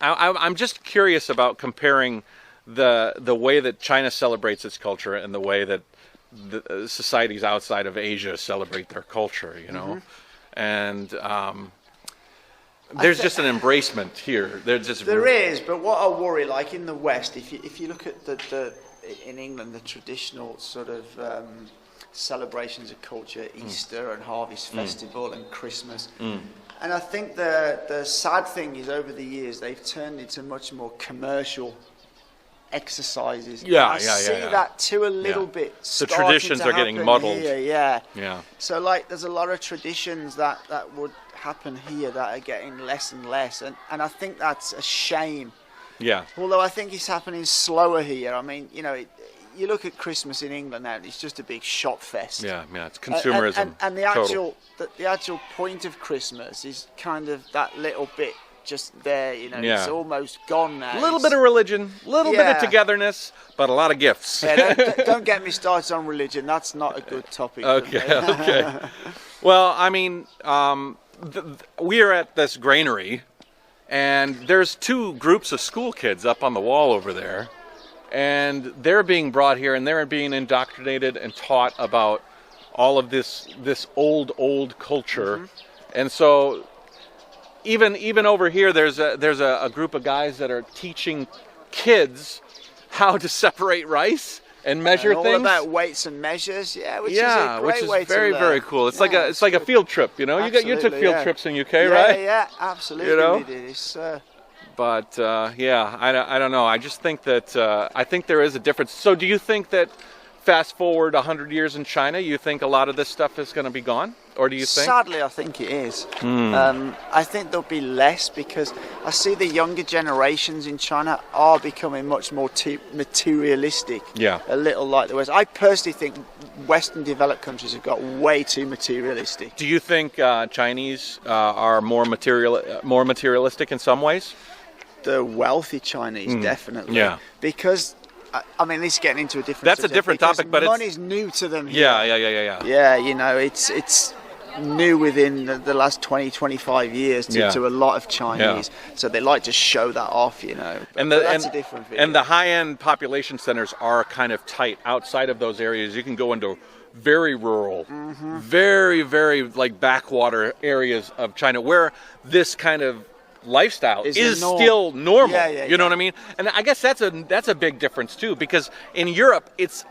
I'm just curious about comparing the way that China celebrates its culture and the way that the societies outside of Asia celebrate their culture, you know, and there's just an embracement here. There is, but what I worry, like in the West, if you look at the in England, the traditional sort of celebrations of culture, Easter and Harvest Festival and Christmas, and I think the sad thing is over the years they've turned into much more commercial exercises. I see that too a little bit. The traditions are getting muddled. Here, yeah. So like, there's a lot of traditions that would happen here that are getting less and less, and I think that's a shame. Yeah. Although I think it's happening slower here. I mean, you know, you look at Christmas in England now; it's just a big shop fest. Yeah, it's consumerism. And the actual point of Christmas is kind of that little bit just there. You know, it's almost gone now. A little bit of religion, a little bit of togetherness, but a lot of gifts. Yeah, don't get me started on religion. That's not a good topic. Okay. Well, I mean, we are at this granary. And there's two groups of school kids up on the wall over there, and they're being brought here and they're being indoctrinated and taught about all of this old culture. And so even over here there's a group of guys that are teaching kids how to separate rice and measure things. All about weights and measures, which is a great way to very, learn. very cool. It's like a field trip, you know. You took field trips in UK, right? Yeah, absolutely. You know? We did. It's, but I don't know. I just think that I think there is a difference. So, do you think that fast forward 100 years in China, you think a lot of this stuff is going to be gone, or do you think? Sadly, I think it is. I think there'll be less because I see the younger generations in China are becoming much more materialistic. Yeah. A little like the West. I personally think Western developed countries have got way too materialistic. Do you think Chinese are more materialistic in some ways? The wealthy Chinese, definitely. Yeah. Because I mean, this is getting into a different. That's subject, a different topic, but money's new to them here. Yeah. Yeah, you know, it's new within the last 20, 25 years to a lot of Chinese. Yeah. So they like to show that off, you know. But that's a different video. And the high-end population centers are kind of tight. Outside of those areas, you can go into very rural, very, very like backwater areas of China where this kind of lifestyle is still normal. You know what I mean? And I guess that's a big difference too, because in Europe it's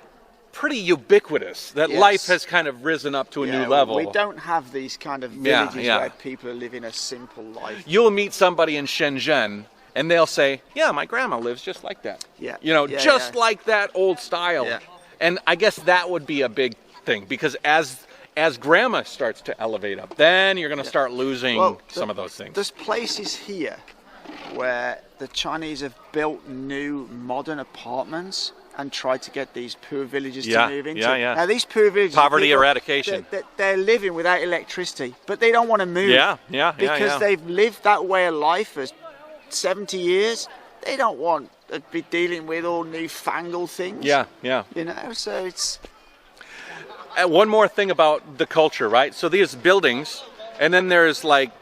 pretty ubiquitous that life has kind of risen up to a new level. We don't have these kind of villages where people are living a simple life. You'll meet somebody in Shenzhen and they'll say, "Yeah, my grandma lives just like that." Yeah. You know, just like that old style. Yeah. And I guess that would be a big thing, because as grandma starts to elevate up, then you're going to start losing some of those things. There's places here where the Chinese have built new modern apartments and tried to get these poor villages to move into. Now these poor villages, poverty eradication. They're living without electricity, but they don't want to move. Because they've lived that way of life for 70 years. They don't want to be dealing with all newfangled things. Yeah. You know, so it's. One more thing about the culture, right? So these buildings, and then there's like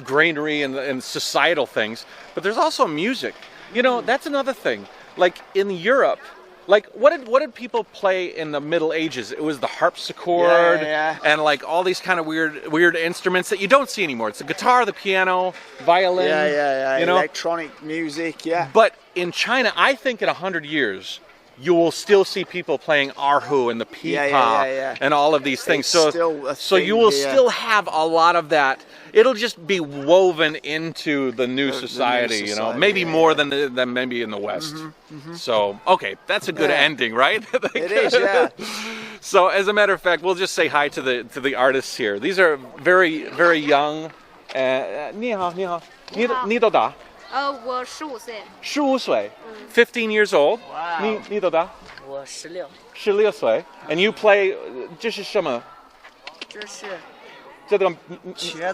granary and societal things, but there's also music. You know, that's another thing. Like in Europe, like what did people play in the Middle Ages? It was the harpsichord and like all these kind of weird instruments that you don't see anymore. It's the guitar, the piano, violin. You know? Electronic music. Yeah. But in China, I think in 100 years. You will still see people playing erhu and the pipa and all of these things. So you will still have a lot of that. It'll just be woven into the new society, you know, maybe more than maybe in the West. So, okay, that's a good ending, right? It is, yeah. So, as a matter of fact, we'll just say hi to the artists here. These are very, very young. 你好，你多大？我15岁。15岁 15 years old. Wow. 你多大？我16。16岁。And you play 这是什么？这是这个茄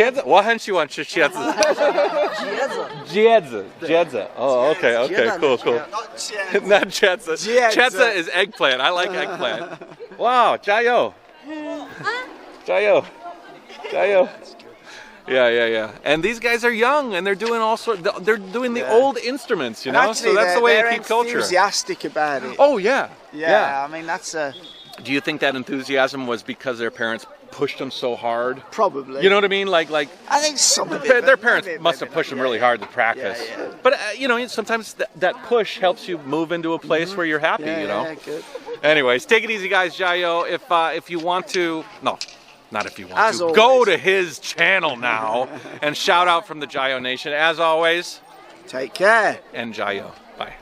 子，我很喜欢吃茄子。茄子。Oh, okay, cool. Not 茄子。茄子 is eggplant. I like eggplant. Wow, 加油！加油！ Yeah. And these guys are young, and they're doing all sorts. They're doing the old instruments, you And know. actually, So that's the way they're to keep culture. enthusiastic about it. Oh yeah. Yeah, I mean that's a Do you think that enthusiasm was because their parents pushed them so hard? probably. You know what I mean? Like I think some of it. their but parents maybe- must have maybe pushed not. them really hard to practice. Yeah. But you know, sometimes that push helps you move into a place where you're happy. Yeah, you know. yeah, good. Anyways, take it easy, guys. Jayo, if you want to, no, not if you want As to, always. go to his channel now and shout out from the Jayo Nation. As always, Take care. and Jayo. Bye.